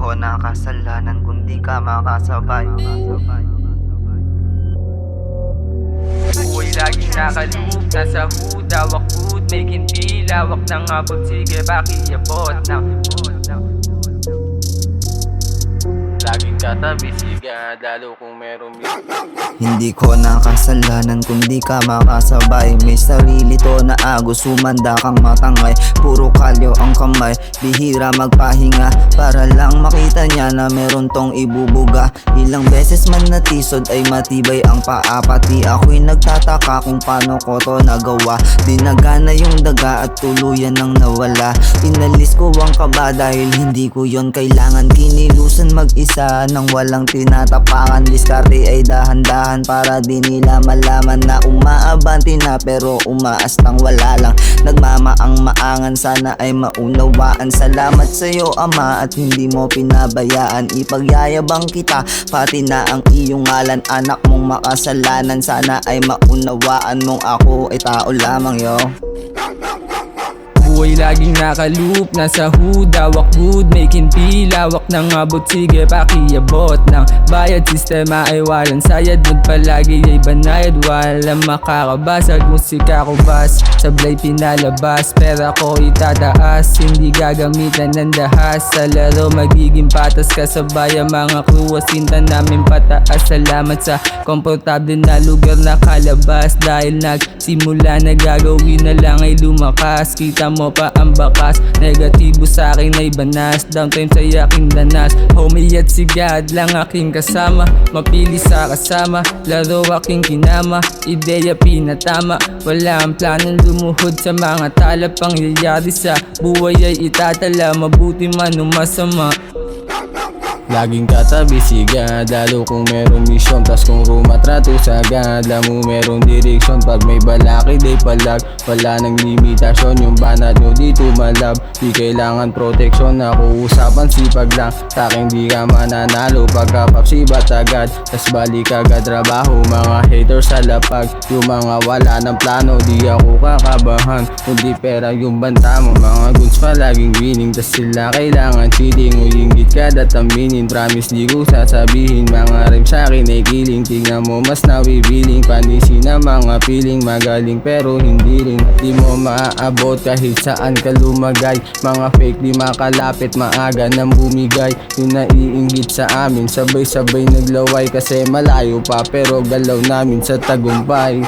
ko na kasalanan kung di ka makasabay. Buhay laging nakaloop, nasa hood, hawak food, making feel, hawak ng abot, sige pakiabot ng laging katabi, sige lalo kung meron Hindi ko na kasalanan kung di ka makasabay. May sarili to na agos, sumanda kang matangay. Puro kalyo ang kamay, bihira magpahinga para lang makita niya na meron tong ibubuga. Ilang beses man natisod ay matibay ang paa. Pati ako'y nagtataka kung paano ko to nagawa. Dinagana yung daga at tuluyan nang nawala. Inalis ko ang kaba dahil hindi ko yon kailangan. Kinilusan mag-isa nang walang tinatapakan. Diskarte ay dahan-dahan para di nila malaman na umaabanti na pero umaas nang wala lang. Nagmamaang-maangan, sana ay maunawaan. Salamat sa'yo ama at hindi mo pinabayaan. Ipagyayabang kita pati na ang iyong ngalan. Anak mong makasalanan, sana ay maunawaan mong ako ay tao lamang yo. buhay laging nakaloop, nasa hood, hawak good, making feel, hawak ng abot, sige pakiabot ng bayad. Sistema ay walang sayad, mood palagi ay banayad, walang makakabasag. Musika ko bas, sablay pinalabas, pera ko itataas, hindi gagamitan ng dahas. Sa laro magiging patas, kasabay ang mga crew, sinta namin pataas. Salamat sa komportable na lugar na kalabas, dahil nagsimula na gagawin na lang ay lumakas. Kita mo pa ang bakas, negatibo sa akin ay banas, downtime sa aking danas. Homie at si God lang aking kasama, mapili sa kasama, laro aking kinama, ideya pinatama. Wala ang planong lumuhod sa mga tala, pangyayari sa buhay ay itatala, mabuti man o masama. Laging katabi si God, lalo kung merong misyon. Tas kung rumatrato sa God, alam mo merong direksyon. Pag may balaki day palag, wala nang limitasyon. Yung banat nyo dito malab, di kailangan proteksyon. Ako usapan sipag lang, taking di ka mananalo. Pagkapapsibat agad, tas balik agad trabaho. Mga haters sa lapag, yung mga wala ng plano, di ako kakabahan, kundi pera yung banta mo. Mga goods pa laging winning, tas sila kailangan cheating. Uyinggit ka dataminin, promise di ko sasabihin. Mga rhymes sa'kin ay kiling, tingnan mo mas nawibiling. Panisi na mga feeling, magaling pero hindi rin. Di mo maaabot kahit saan ka lumagay. Mga fake di makalapit, maaga nang bumigay. Yung naiinggit sa amin, sabay-sabay naglaway. Kasi malayo pa pero galaw namin sa tagumpay.